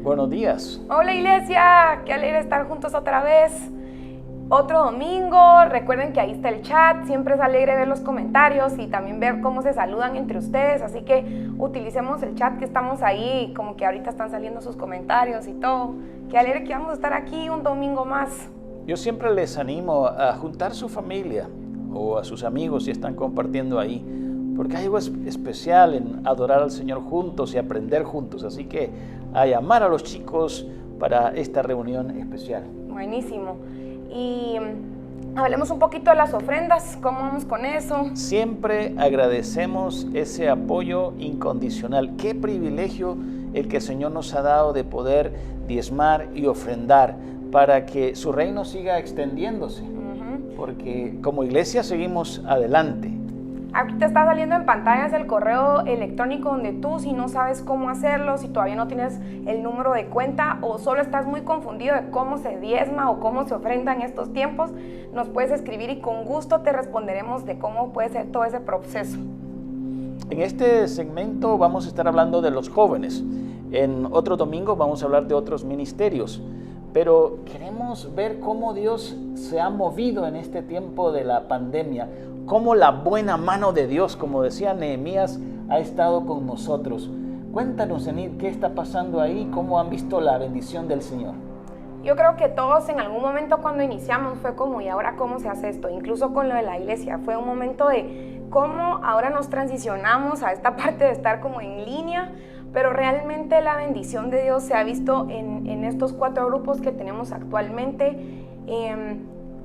Buenos días. Hola iglesia, qué alegre estar juntos otra vez. Otro domingo, recuerden que ahí está el chat, siempre es alegre ver los comentarios y también ver cómo se saludan entre ustedes, así que utilicemos el chat que estamos ahí, como que ahorita están saliendo sus comentarios y todo. Qué alegre que vamos a estar aquí un domingo más. Yo siempre les animo a juntar su familia o a sus amigos si están compartiendo ahí, porque hay algo especial en adorar al Señor juntos y aprender juntos, así que a llamar a los chicos para esta reunión especial. Buenísimo. Y hablemos un poquito de las ofrendas, ¿cómo vamos con eso? Siempre agradecemos ese apoyo incondicional. Qué privilegio el que el Señor nos ha dado de poder diezmar y ofrendar para que su reino siga extendiéndose, porque como iglesia seguimos adelante. Ahorita está saliendo en pantallas el correo electrónico donde tú, si no sabes cómo hacerlo, si todavía no tienes el número de cuenta o solo estás muy confundido de cómo se diezma o cómo se ofrenda en estos tiempos, nos puedes escribir y con gusto te responderemos de cómo puede ser todo ese proceso. En este segmento vamos a estar hablando de los jóvenes. En otro domingo vamos a hablar de otros ministerios. Pero queremos ver cómo Dios se ha movido en este tiempo de la pandemia, cómo la buena mano de Dios, como decía Nehemías, ha estado con nosotros. Cuéntanos, Enid, ¿qué está pasando ahí? ¿Cómo han visto la bendición del Señor? Yo creo que todos en algún momento cuando iniciamos fue como, ¿y ahora cómo se hace esto? Incluso con lo de la iglesia, fue un momento de cómo ahora nos transicionamos a esta parte de estar como en línea, pero realmente la bendición de Dios se ha visto en estos 4 grupos que tenemos actualmente.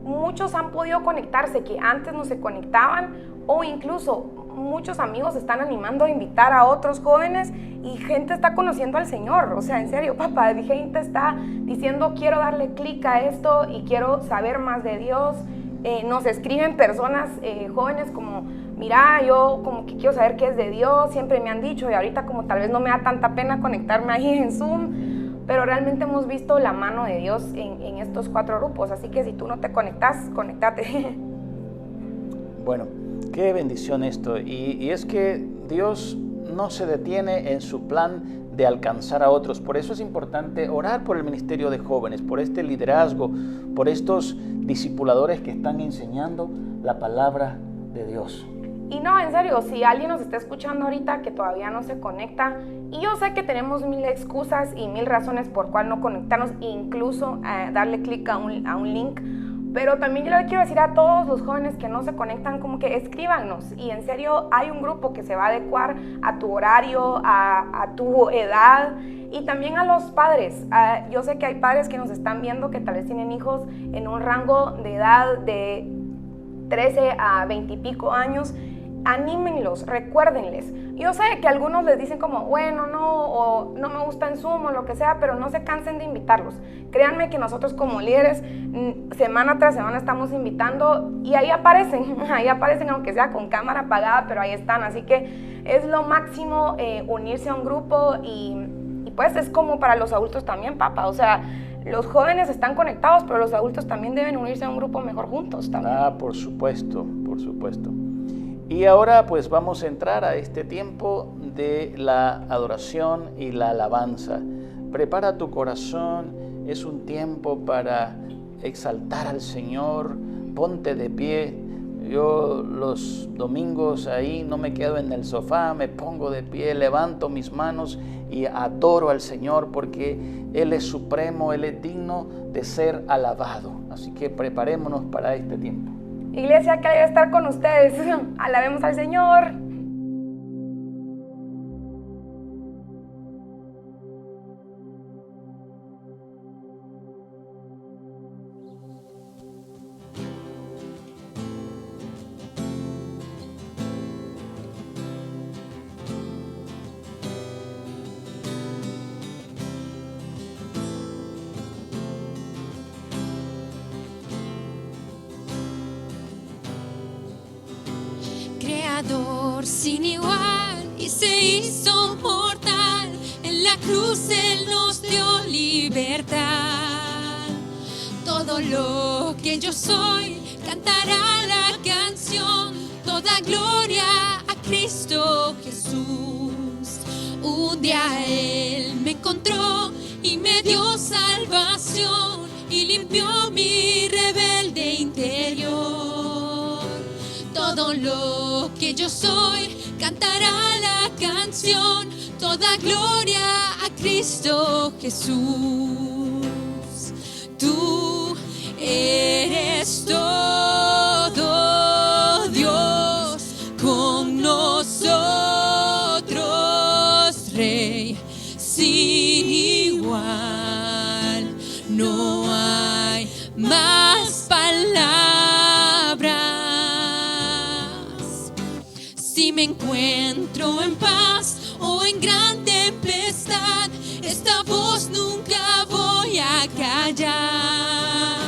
Muchos han podido conectarse que antes no se conectaban, o incluso muchos amigos están animando a invitar a otros jóvenes y gente está conociendo al Señor. O sea, en serio, papá, gente está diciendo quiero darle clic a esto y quiero saber más de Dios. Nos escriben personas jóvenes como, mira, yo como que quiero saber qué es de Dios, siempre me han dicho, y ahorita como tal vez no me da tanta pena conectarme ahí en Zoom, pero realmente hemos visto la mano de Dios en estos 4 grupos, así que si tú no te conectas, conéctate. Bueno, qué bendición esto, y es que Dios no se detiene en su plan de alcanzar a otros. Por eso es importante orar por el ministerio de jóvenes, por este liderazgo, por estos discipuladores que están enseñando la palabra de Dios. Y no, en serio, si alguien nos está escuchando ahorita que todavía no se conecta, y yo sé que tenemos 1000 excusas y 1000 razones por cuál no conectarnos, incluso darle clic a un link, pero también yo le quiero decir a todos los jóvenes que no se conectan, como que escríbanos, y en serio hay un grupo que se va a adecuar a tu horario, a tu edad, y también a los padres. Yo sé que hay padres que nos están viendo que tal vez tienen hijos en un rango de edad de 13 a 20 y pico años. Anímenlos, recuérdenles. Yo sé que algunos les dicen como, bueno, no, o no me gusta en Zoom o lo que sea, pero no se cansen de invitarlos. Créanme que nosotros como líderes, semana tras semana estamos invitando y ahí aparecen aunque sea con cámara apagada, pero ahí están. Así que es lo máximo unirse a un grupo y pues es como para los adultos también, papá. O sea, los jóvenes están conectados, pero los adultos también deben unirse a un grupo mejor juntos también. Por supuesto, por supuesto. Y ahora pues vamos a entrar a este tiempo de la adoración y la alabanza. Prepara tu corazón, es un tiempo para exaltar al Señor, ponte de pie. Yo los domingos ahí no me quedo en el sofá, me pongo de pie, levanto mis manos y adoro al Señor porque Él es supremo, Él es digno de ser alabado. Así que preparémonos para este tiempo. Iglesia, que alegre estar con ustedes. Alabemos al Señor. Sin igual y se hizo mortal, en la cruz Él nos dio libertad. Todo lo que yo soy cantará la canción, toda gloria a Cristo Jesús. Un día Él me encontró y me dio salvación y limpió mi rebelde interior. Todo lo que yo soy cantará la canción, toda gloria a Cristo Jesús. Tú eres todo, Dios, con nosotros, Rey, sin igual. No hay más palabras. Si me encuentro en paz o en gran tempestad, esta voz nunca voy a callar.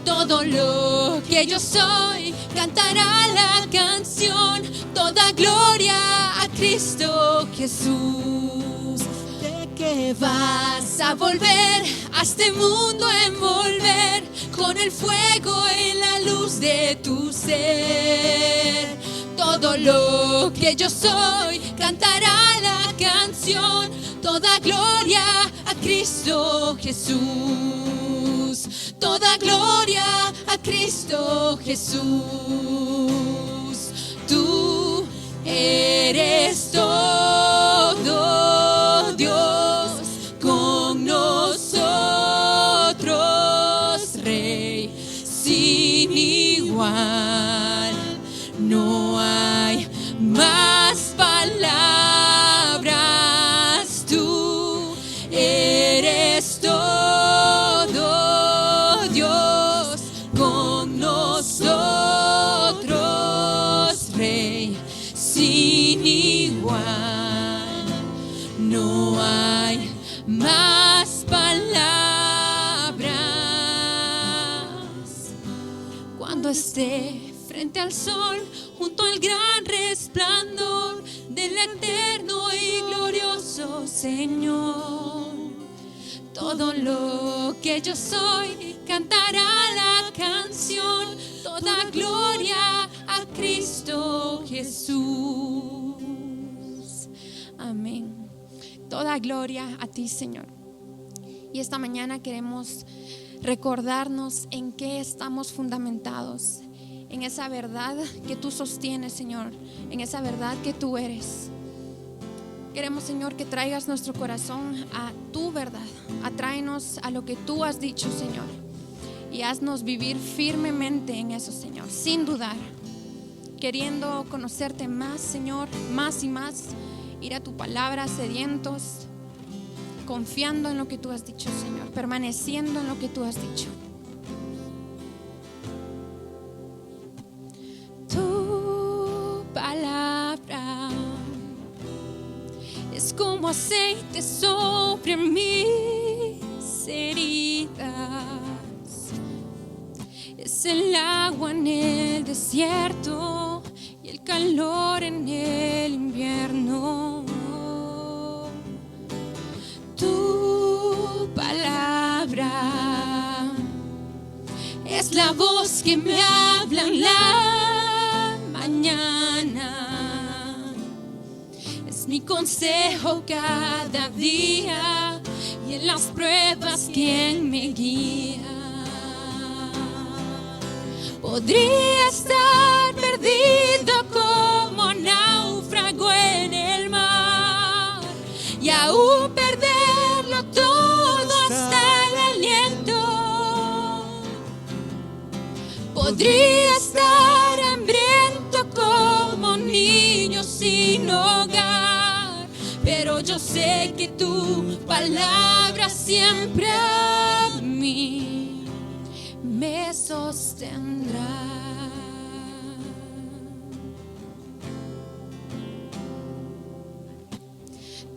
Todo lo que yo soy cantará la canción, toda gloria a Cristo Jesús. ¿De qué vas a volver a este mundo a envolver con el fuego y la luz de tu ser? Todo lo que yo soy cantará la canción, toda gloria a Cristo Jesús. Toda gloria a Cristo Jesús. Tú eres todo, Dios, con nosotros, Rey, sin igual. No hay más palabras. Tú eres todo, Dios, con nosotros, Rey, sin igual. No hay más palabras. Cuando esté frente al sol, junto al gran resplandor del eterno y glorioso Señor, todo lo que yo soy cantará la canción, toda gloria a Cristo Jesús. Amén. Toda gloria a ti, Señor. Y esta mañana queremos recordarnos en qué estamos fundamentados, en esa verdad que tú sostienes, Señor, en esa verdad que tú eres. Queremos, Señor, que traigas nuestro corazón a tu verdad. Atráenos a lo que tú has dicho, Señor, y haznos vivir firmemente en eso, Señor, sin dudar, queriendo conocerte más, Señor, más y más, ir a tu palabra sedientos, confiando en lo que tú has dicho, Señor, permaneciendo en lo que tú has dicho. Tu palabra es como aceite sobre mis heridas, es el agua en el desierto y el calor en el invierno. Tu palabra es la voz que me habla en la mañana, es mi consejo cada día y en las pruebas quien me guía. Podría estar perdido como náufrago en el mar y aún perderlo todo hasta el aliento. Podría estar hambriento como un niño sin hogar, pero yo sé que tu palabra siempre a mí me sostendrá.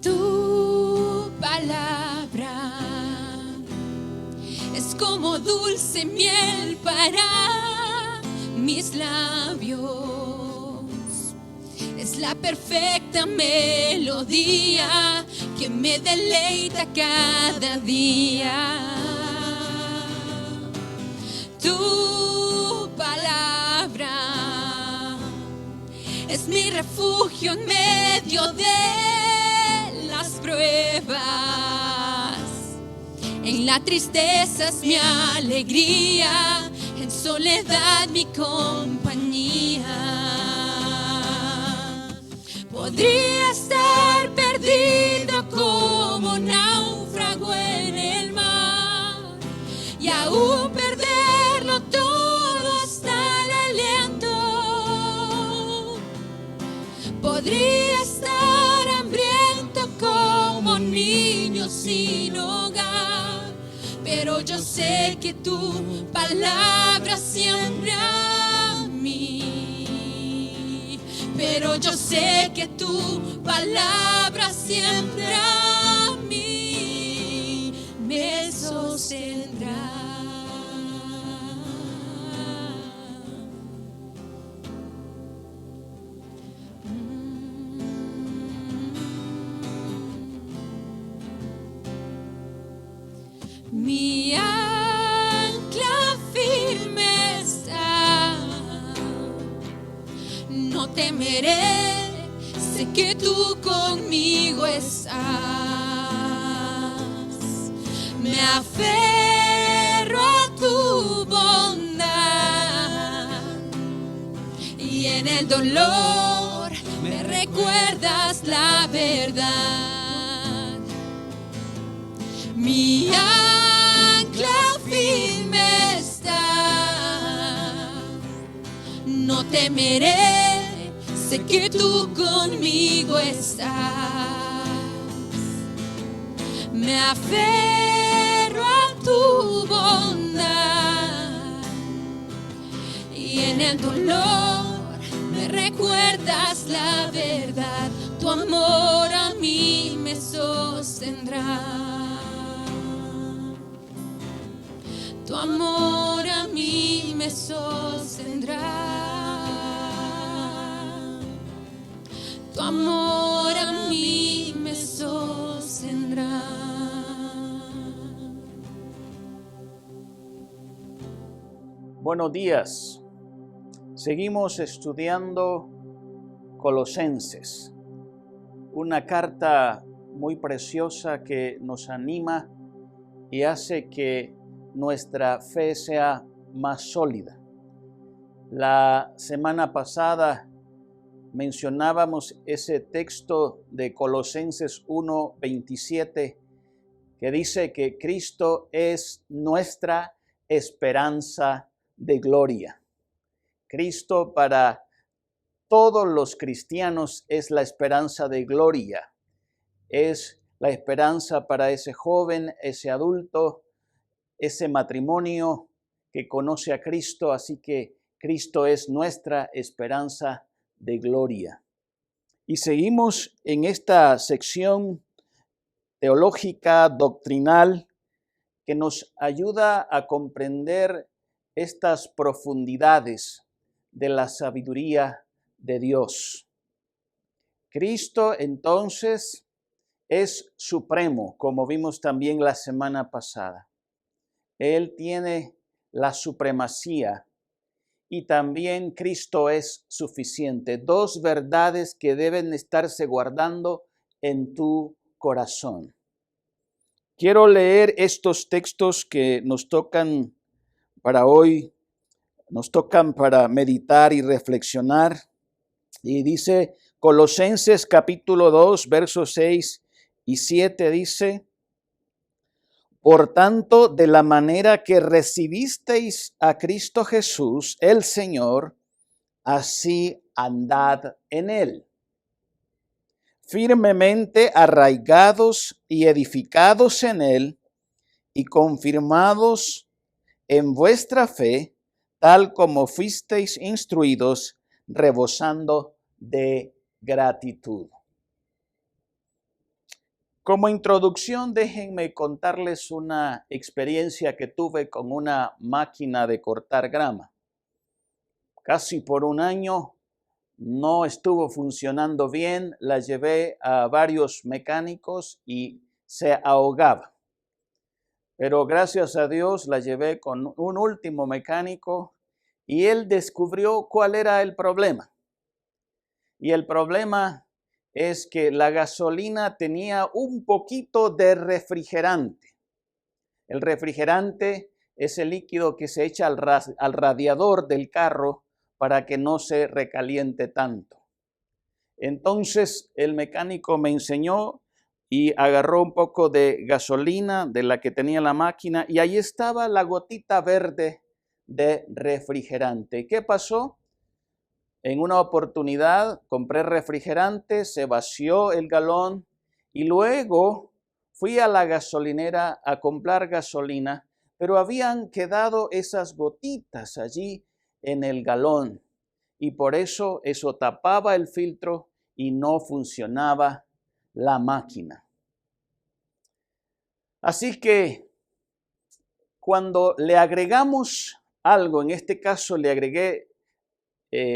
Tu palabra es como dulce miel para mis labios, es la perfecta melodía que me deleita cada día. Tu palabra es mi refugio en medio de las pruebas, En la tristeza es mi alegría, en soledad mi compañía. Podría estar perdido como náufrago en el mar y aún perderlo todo hasta el aliento. Podría estar hambriento como niño sin hogar, pero yo sé que tu palabra siempre a mí. Pero yo sé que tu palabra siempre a mí me sostendrá. Mi ancla firme está, no temeré, sé que tú conmigo estás. Me aferro a tu bondad y en el dolor me recuerdas la verdad. Mi ancla firme está, no temeré, sé que tú conmigo estás. Me aferro a tu bondad y en el dolor me recuerdas la verdad. Tu amor a mí me sostendrá. Tu amor a mí me sostendrá. Tu amor a mí me sostendrá. Buenos días. Seguimos estudiando Colosenses, una carta muy preciosa que nos anima y hace que nuestra fe sea más sólida. La semana pasada mencionábamos ese texto de Colosenses 1:27 que dice que Cristo es nuestra esperanza de gloria. Cristo para todos los cristianos es la esperanza de gloria. Es la esperanza para ese joven, ese adulto, ese matrimonio que conoce a Cristo, así que Cristo es nuestra esperanza de gloria. Y seguimos en esta sección teológica, doctrinal, que nos ayuda a comprender estas profundidades de la sabiduría de Dios. Cristo entonces es supremo, como vimos también la semana pasada. Él tiene la supremacía y también Cristo es suficiente. Dos verdades que deben estarse guardando en tu corazón. Quiero leer estos textos que nos tocan para hoy, nos tocan para meditar y reflexionar. Y dice Colosenses capítulo 2, versos 6 y 7, dice: Por tanto, de la manera que recibisteis a Cristo Jesús, el Señor, así andad en él, firmemente arraigados y edificados en él, y confirmados en vuestra fe, tal como fuisteis instruidos, rebosando de gratitud. Como introducción, déjenme contarles una experiencia que tuve con una máquina de cortar grama. Casi por un año no estuvo funcionando bien, la llevé a varios mecánicos y se ahogaba. Pero gracias a Dios la llevé con un último mecánico y él descubrió cuál era el problema. Y el problema es que la gasolina tenía un poquito de refrigerante. El refrigerante es el líquido que se echa al radiador del carro para que no se recaliente tanto. Entonces el mecánico me enseñó y agarró un poco de gasolina de la que tenía la máquina y ahí estaba la gotita verde de refrigerante. ¿Qué pasó? En una oportunidad compré refrigerante, se vació el galón y luego fui a la gasolinera a comprar gasolina, pero habían quedado esas gotitas allí en el galón y por eso tapaba el filtro y no funcionaba la máquina. Así que cuando le agregamos algo, en este caso le agregué,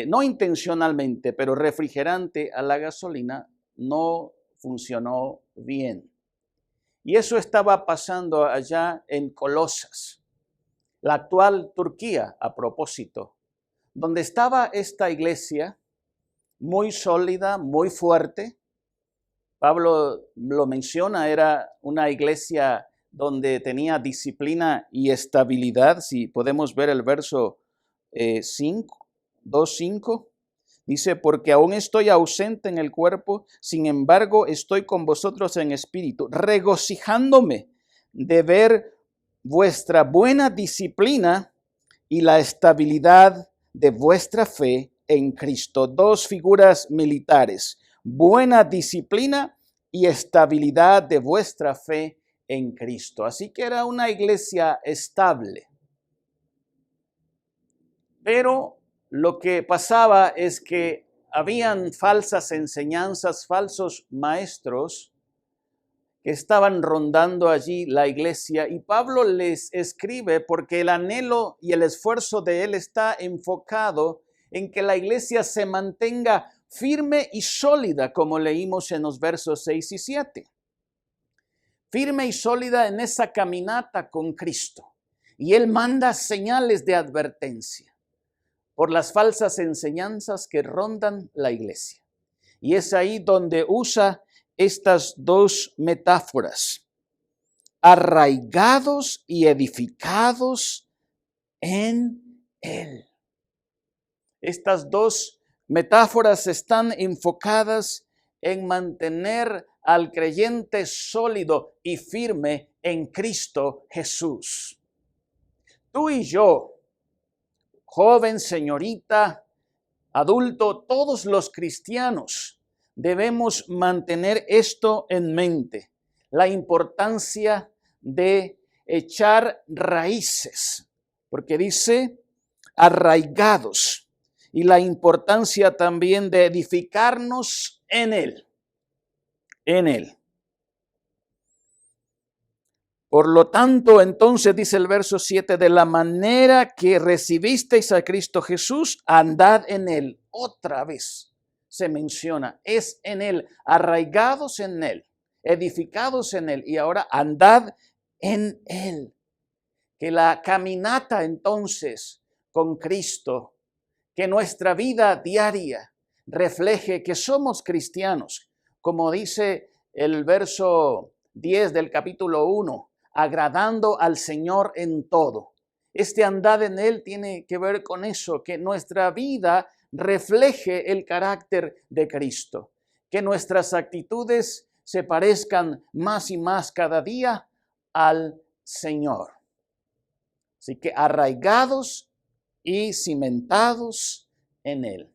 no intencionalmente, pero refrigerante a la gasolina, no funcionó bien. Y eso estaba pasando allá en Colosas, la actual Turquía, a propósito, donde estaba esta iglesia muy sólida, muy fuerte. Pablo lo menciona, era una iglesia donde tenía disciplina y estabilidad. Si podemos ver el verso 2:5, dice, porque aún estoy ausente en el cuerpo, sin embargo estoy con vosotros en espíritu, regocijándome de ver vuestra buena disciplina y la estabilidad de vuestra fe en Cristo. Dos figuras militares, buena disciplina y estabilidad de vuestra fe en Cristo. Así que era una iglesia estable. Pero lo que pasaba es que habían falsas enseñanzas, falsos maestros que estaban rondando allí la iglesia y Pablo les escribe porque el anhelo y el esfuerzo de él está enfocado en que la iglesia se mantenga firme y sólida, como leímos en los versos 6 y 7. Firme y sólida en esa caminata con Cristo. Y él manda señales de advertencia por las falsas enseñanzas que rondan la iglesia. Y es ahí donde usa estas dos metáforas, arraigados y edificados en él. Estas dos metáforas están enfocadas en mantener al creyente sólido y firme en Cristo Jesús. Tú y yo, joven, señorita, adulto, todos los cristianos, debemos mantener esto en mente, la importancia de echar raíces, porque dice arraigados, y la importancia también de edificarnos en Él, en Él. Por lo tanto, entonces dice el verso 7, de la manera que recibisteis a Cristo Jesús, andad en Él. Otra vez se menciona, es en Él, arraigados en Él, edificados en Él, y ahora andad en Él. Que la caminata entonces con Cristo, que nuestra vida diaria refleje que somos cristianos, como dice el verso 10 del capítulo 1, agradando al Señor en todo. Este andar en Él tiene que ver con eso, que nuestra vida refleje el carácter de Cristo, que nuestras actitudes se parezcan más y más cada día al Señor. Así que arraigados y cimentados en Él.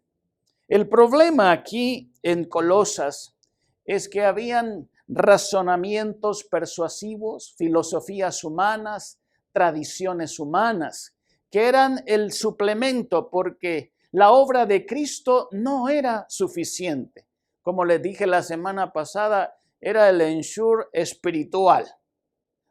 El problema aquí en Colosas es que habían razonamientos persuasivos, filosofías humanas, tradiciones humanas, que eran el suplemento porque la obra de Cristo no era suficiente. Como les dije la semana pasada, era el ensure espiritual,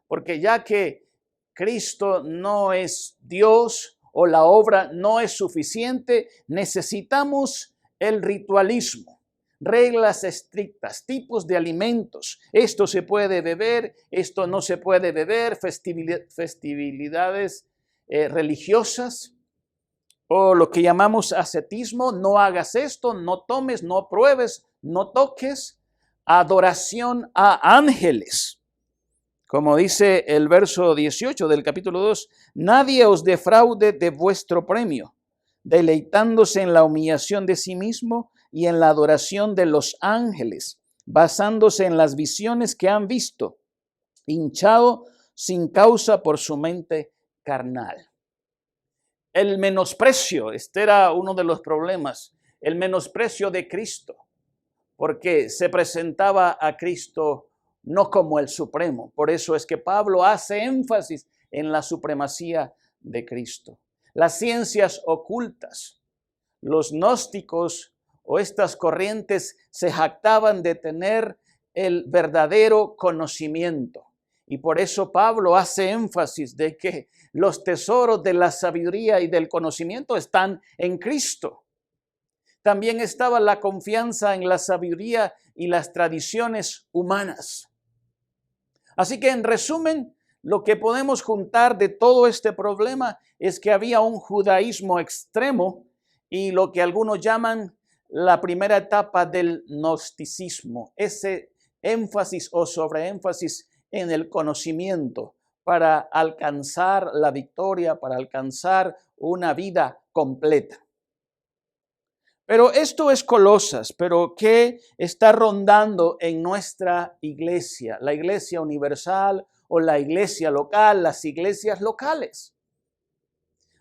porque ya que Cristo no es Dios o la obra no es suficiente, necesitamos el ritualismo, reglas estrictas, tipos de alimentos. Esto se puede beber, esto no se puede beber, festividades religiosas o lo que llamamos ascetismo, no hagas esto, no tomes, no pruebes, no toques, adoración a ángeles, Como dice el verso 18 del capítulo 2, nadie os defraude de vuestro premio, deleitándose en la humillación de sí mismo y en la adoración de los ángeles, basándose en las visiones que han visto, hinchado sin causa por su mente carnal. El menosprecio, este era uno de los problemas, el menosprecio de Cristo, porque se presentaba a Cristo no como el supremo. Por eso es que Pablo hace énfasis en la supremacía de Cristo. Las ciencias ocultas, los gnósticos o estas corrientes se jactaban de tener el verdadero conocimiento. Y por eso Pablo hace énfasis de que los tesoros de la sabiduría y del conocimiento están en Cristo. También estaba la confianza en la sabiduría y las tradiciones humanas. Así que en resumen, lo que podemos juntar de todo este problema es que había un judaísmo extremo y lo que algunos llaman la primera etapa del gnosticismo, ese énfasis o sobreénfasis en el conocimiento para alcanzar la victoria, para alcanzar una vida completa. Pero esto es Colosas, pero ¿qué está rondando en nuestra iglesia? La iglesia universal o la iglesia local, las iglesias locales.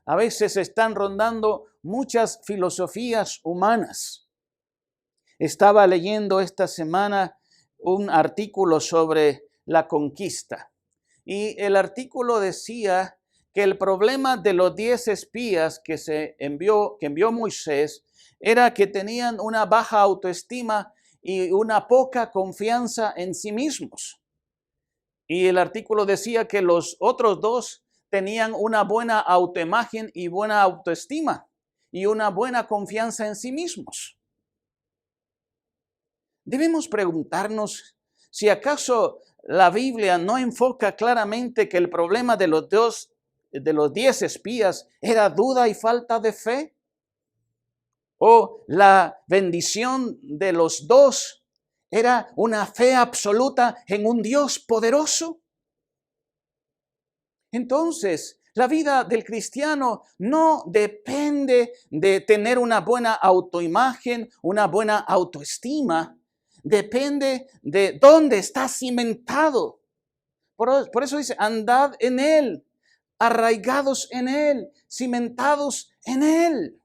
A veces están rondando muchas filosofías humanas. Estaba leyendo esta semana un artículo sobre la conquista y el artículo decía que el problema de los 10 espías que envió Moisés era que tenían una baja autoestima y una poca confianza en sí mismos. Y el artículo decía que los otros 2 tenían una buena autoimagen y buena autoestima y una buena confianza en sí mismos. Debemos preguntarnos si acaso la Biblia no enfoca claramente que el problema de los 10 espías era duda y falta de fe. O la bendición de los 2 era una fe absoluta en un Dios poderoso. Entonces, la vida del cristiano no depende de tener una buena autoimagen, una buena autoestima. Depende de dónde está cimentado. Por eso dice, andad en Él, arraigados en Él, cimentados en Él.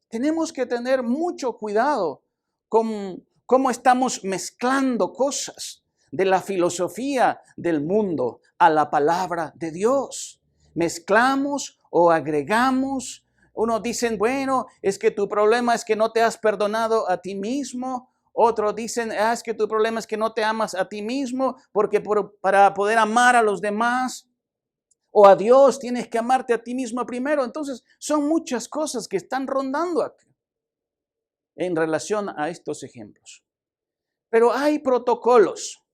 Tenemos que tener mucho cuidado con cómo estamos mezclando cosas de la filosofía del mundo a la palabra de Dios. Mezclamos o agregamos. Unos dicen, bueno, es que tu problema es que no te has perdonado a ti mismo. Otros dicen, es que tu problema es que no te amas a ti mismo porque para poder amar a los demás o a Dios tienes que amarte a ti mismo primero. Entonces son muchas cosas que están rondando aquí en relación a estos ejemplos. Pero hay protocolos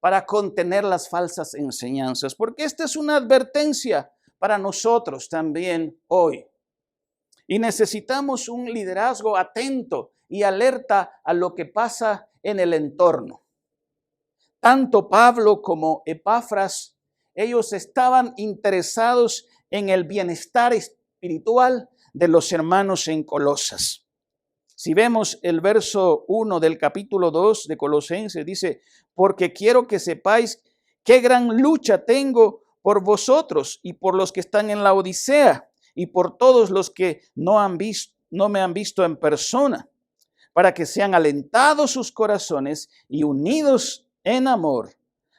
para contener las falsas enseñanzas, porque esta es una advertencia para nosotros también hoy. Y necesitamos un liderazgo atento y alerta a lo que pasa en el entorno. Tanto Pablo como Epafras, ellos estaban interesados en el bienestar espiritual de los hermanos en Colosas. Si vemos el verso 1 del capítulo 2 de Colosenses, dice, porque quiero que sepáis qué gran lucha tengo por vosotros y por los que están en la Odisea y por todos los que no me han visto en persona, para que sean alentados sus corazones y unidos en amor,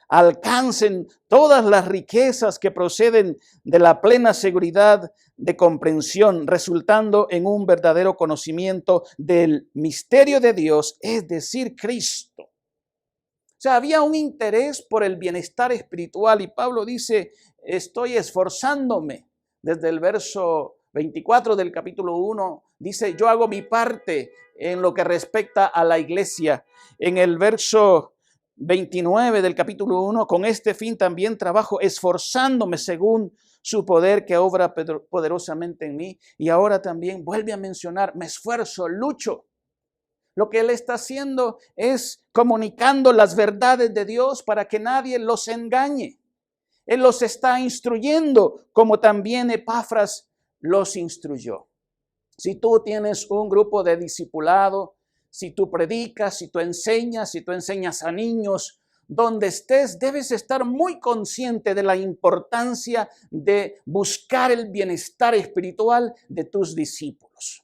alcancen todas las riquezas que proceden de la plena seguridad de comprensión, resultando en un verdadero conocimiento del misterio de Dios, es decir, Cristo. O sea, había un interés por el bienestar espiritual y Pablo dice, estoy esforzándome. Desde el verso 24 del capítulo 1, dice, yo hago mi parte en lo que respecta a la iglesia. En el verso 29 del capítulo 1, con este fin también trabajo esforzándome según su poder que obra poderosamente en mí. Y ahora también vuelve a mencionar, me esfuerzo, lucho Lo que Él está haciendo es comunicando las verdades de Dios para que nadie los engañe. Él los está instruyendo como también Epafras los instruyó. Si tú tienes un grupo de discipulado, si tú predicas, si tú enseñas a niños, donde estés, debes estar muy consciente de la importancia de buscar el bienestar espiritual de tus discípulos.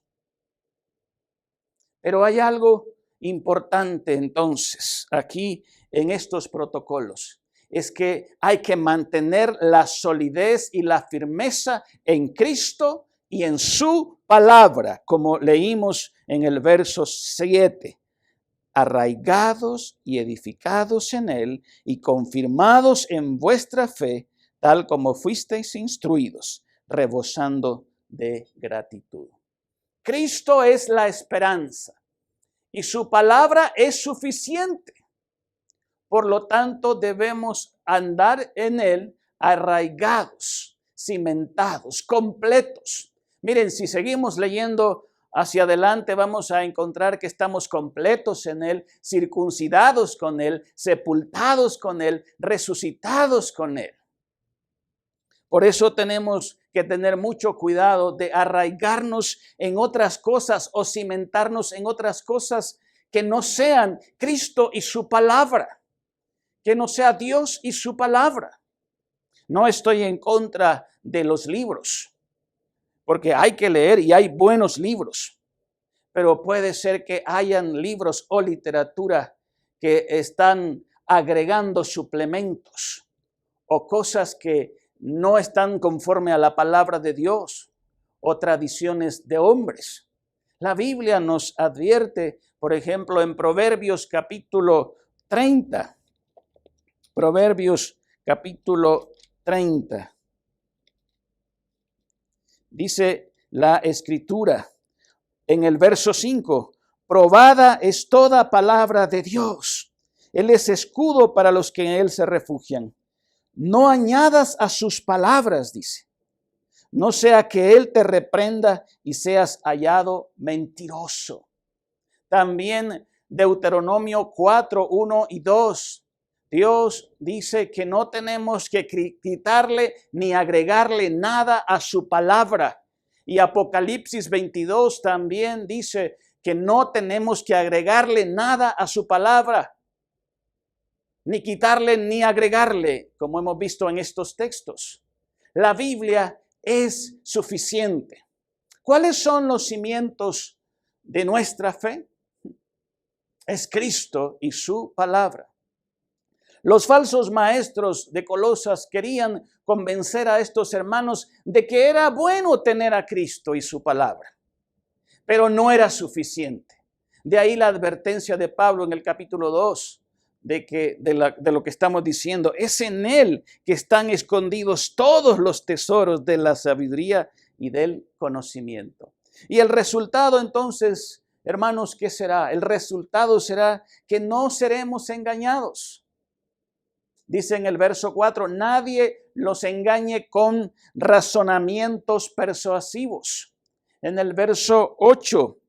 Pero hay algo importante entonces aquí en estos protocolos. Es que hay que mantener la solidez y la firmeza en Cristo y en su palabra, como leímos en el verso 7. Arraigados y edificados en Él y confirmados en vuestra fe, tal como fuisteis instruidos, rebosando de gratitud. Cristo es la esperanza y su palabra es suficiente. Por lo tanto, debemos andar en Él arraigados, cimentados, completos. Miren, si seguimos leyendo hacia adelante, vamos a encontrar que estamos completos en Él, circuncidados con Él, sepultados con Él, resucitados con Él. Por eso tenemos que tener mucho cuidado de arraigarnos en otras cosas o cimentarnos en otras cosas que no sean Cristo y su palabra, que no sea Dios y su palabra. No estoy en contra de los libros, porque hay que leer y hay buenos libros, pero puede ser que hayan libros o literatura que están agregando suplementos o cosas que no están conforme a la palabra de Dios o tradiciones de hombres. La Biblia nos advierte, por ejemplo, en Proverbios capítulo 30. Proverbios capítulo 30. Dice la Escritura en el verso 5, probada es toda palabra de Dios. Él es escudo para los que en Él se refugian. No añadas a sus palabras, dice. No sea que Él te reprenda y seas hallado mentiroso. También Deuteronomio 4, 1 y 2. Dios dice que no tenemos que quitarle ni agregarle nada a su palabra. Y Apocalipsis 22 también dice que no tenemos que agregarle nada a su palabra, ni quitarle ni agregarle, como hemos visto en estos textos. La Biblia es suficiente. ¿Cuáles son los cimientos de nuestra fe? Es Cristo y su palabra. Los falsos maestros de Colosas querían convencer a estos hermanos de que era bueno tener a Cristo y su palabra, pero no era suficiente. De ahí la advertencia de Pablo en el capítulo 2 de lo que estamos diciendo. Es en Él que están escondidos todos los tesoros de la sabiduría y del conocimiento. Y el resultado entonces, hermanos, ¿qué será? El resultado será que no seremos engañados. Dice en el verso 4, nadie los engañe con razonamientos persuasivos. En el verso 8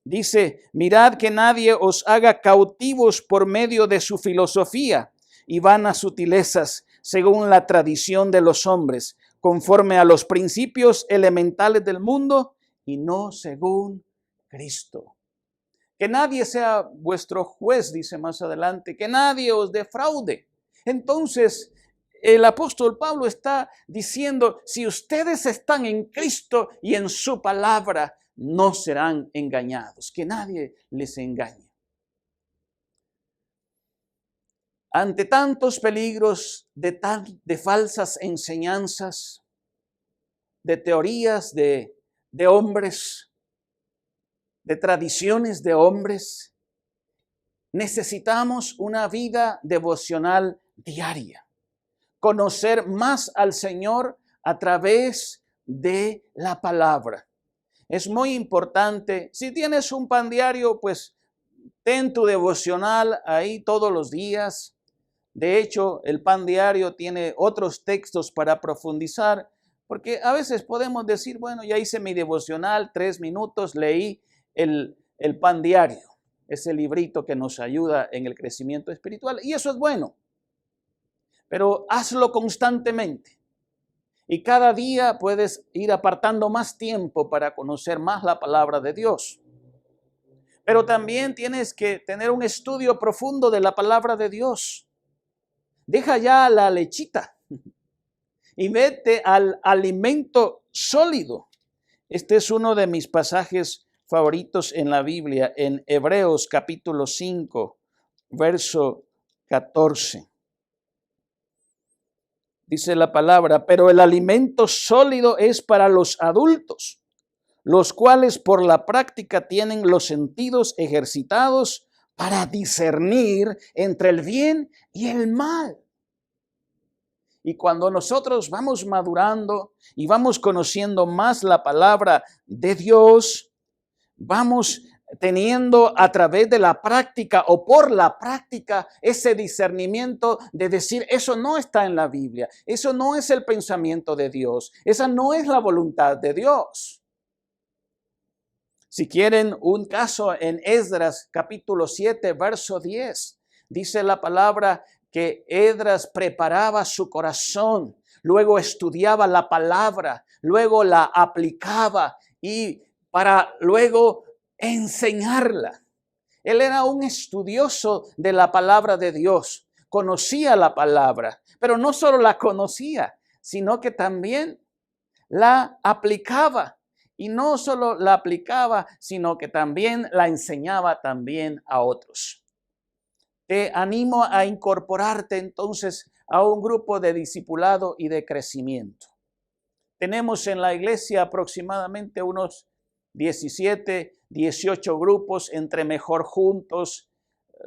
dice, mirad que nadie os haga cautivos por medio de su filosofía y vanas sutilezas, según la tradición de los hombres, conforme a los principios elementales del mundo y no según Cristo. Que nadie sea vuestro juez, dice más adelante, que nadie os defraude. Entonces, el apóstol Pablo está diciendo, si ustedes están en Cristo y en su palabra, no serán engañados, que nadie les engañe. Ante tantos peligros de falsas enseñanzas, de teorías de hombres, de tradiciones de hombres, necesitamos una vida devocional diaria. Conocer más al Señor a través de la palabra. Es muy importante. Si tienes un pan diario, pues ten tu devocional ahí todos los días. De hecho, el pan diario tiene otros textos para profundizar, porque a veces podemos decir, bueno, ya hice mi devocional, 3 minutos, leí el pan diario. ese librito que nos ayuda en el crecimiento espiritual. Y eso es bueno. Pero hazlo constantemente. Y cada día puedes ir apartando más tiempo para conocer más la palabra de Dios. Pero también tienes que tener un estudio profundo de la palabra de Dios. Deja ya la lechita y vete al alimento sólido. Este es uno de mis pasajes favoritos en la Biblia, en Hebreos capítulo 5, verso 14. Dice la palabra, pero el alimento sólido es para los adultos, los cuales por la práctica tienen los sentidos ejercitados para discernir entre el bien y el mal. Y cuando nosotros vamos madurando y vamos conociendo más la palabra de Dios, vamos teniendo a través de la práctica o por la práctica ese discernimiento de decir, eso no está en la Biblia, eso no es el pensamiento de Dios, esa no es la voluntad de Dios. Si quieren un caso en Esdras capítulo 7, verso 10, dice la palabra que Esdras preparaba su corazón, luego estudiaba la palabra, luego la aplicaba y para luego enseñarla. Él era un estudioso de la palabra de Dios, conocía la palabra, pero no solo la conocía, sino que también la aplicaba. Y no solo la aplicaba, sino que también la enseñaba también a otros. Te animo a incorporarte entonces a un grupo de discipulado y de crecimiento. Tenemos en la iglesia aproximadamente unos 17, 18 grupos entre Mejor Juntos,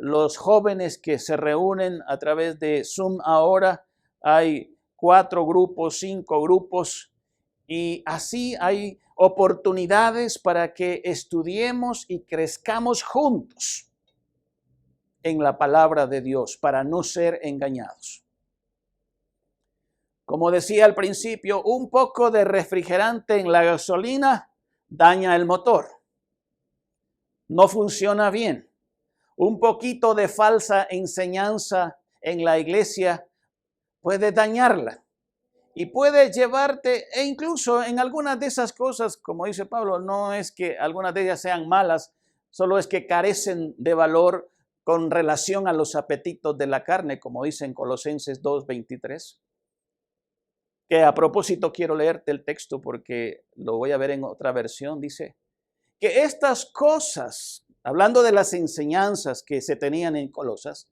los jóvenes que se reúnen a través de Zoom ahora, hay 4 grupos, 5 grupos, y así hay oportunidades para que estudiemos y crezcamos juntos en la palabra de Dios para no ser engañados. Como decía al principio, un poco de refrigerante en la gasolina daña el motor. No funciona bien. Un poquito de falsa enseñanza en la iglesia puede dañarla y puede llevarte, e incluso en algunas de esas cosas, como dice Pablo, no es que algunas de ellas sean malas, solo es que carecen de valor con relación a los apetitos de la carne, como dice en Colosenses 2:23. Que a propósito quiero leerte el texto porque lo voy a ver en otra versión. Dice que estas cosas, hablando de las enseñanzas que se tenían en Colosas,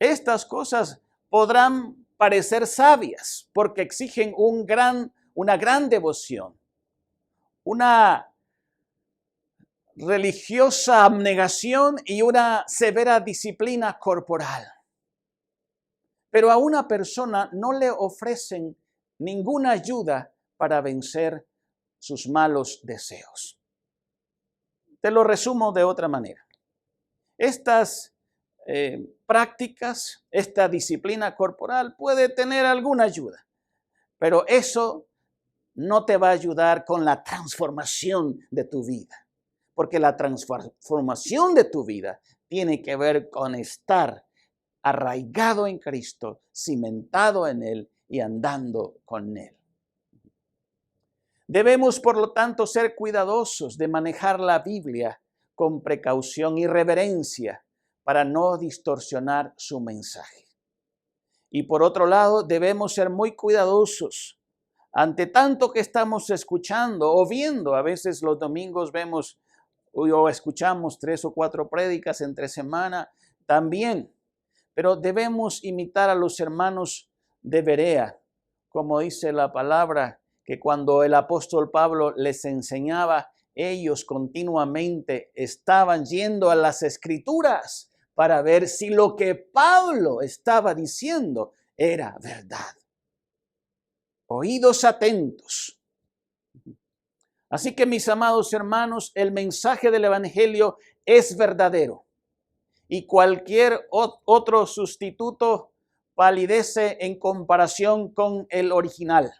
estas cosas podrán parecer sabias porque exigen una gran devoción, una religiosa abnegación y una severa disciplina corporal. Pero a una persona no le ofrecen ninguna ayuda para vencer sus malos deseos. Te lo resumo de otra manera. Estas prácticas, esta disciplina corporal puede tener alguna ayuda, pero eso no te va a ayudar con la transformación de tu vida, porque la transformación de tu vida tiene que ver con estar arraigado en Cristo, cimentado en Él y andando con Él. Debemos, por lo tanto, ser cuidadosos de manejar la Biblia con precaución y reverencia para no distorsionar su mensaje. Y por otro lado, debemos ser muy cuidadosos ante tanto que estamos escuchando o viendo. A veces los domingos vemos o escuchamos 3 o 4 prédicas entre semana también. Pero debemos imitar a los hermanos de Berea, como dice la palabra, que cuando el apóstol Pablo les enseñaba, ellos continuamente estaban yendo a las Escrituras para ver si lo que Pablo estaba diciendo era verdad. Oídos atentos. Así que, mis amados hermanos, el mensaje del Evangelio es verdadero y cualquier otro sustituto palidece en comparación con el original.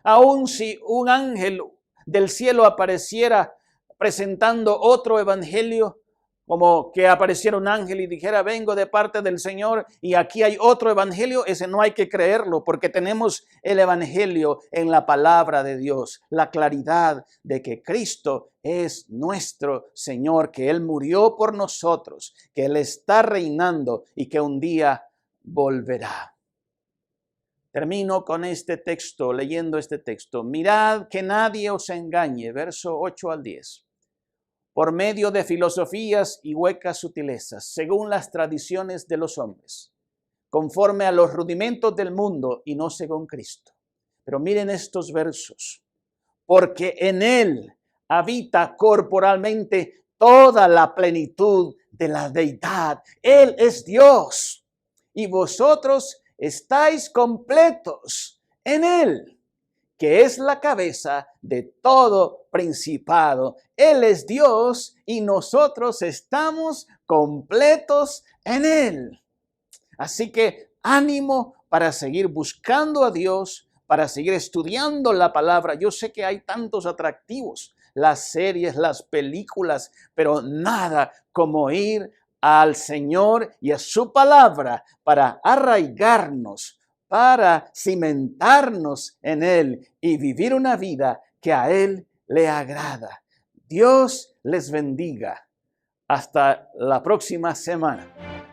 Aun si un ángel del cielo apareciera presentando otro evangelio, como que apareciera un ángel y dijera, vengo de parte del Señor y aquí hay otro evangelio, ese no hay que creerlo porque tenemos el evangelio en la palabra de Dios, la claridad de que Cristo es nuestro Señor, que Él murió por nosotros, que Él está reinando y que un día volverá. Termino con este texto, leyendo este texto. Mirad que nadie os engañe, verso 8 al 10. Por medio de filosofías y huecas sutilezas, según las tradiciones de los hombres, conforme a los rudimentos del mundo y no según Cristo. Pero miren estos versos. Porque en Él habita corporalmente toda la plenitud de la deidad. Él es Dios y vosotros estáis completos en Él, que es la cabeza de todo principado. Él es Dios y nosotros estamos completos en Él. Así que ánimo para seguir buscando a Dios, para seguir estudiando la palabra. Yo sé que hay tantos atractivos, las series, las películas, pero nada como ir al Señor y a su palabra para arraigarnos, para cimentarnos en Él y vivir una vida que a Él le agrada. Dios les bendiga. Hasta la próxima semana.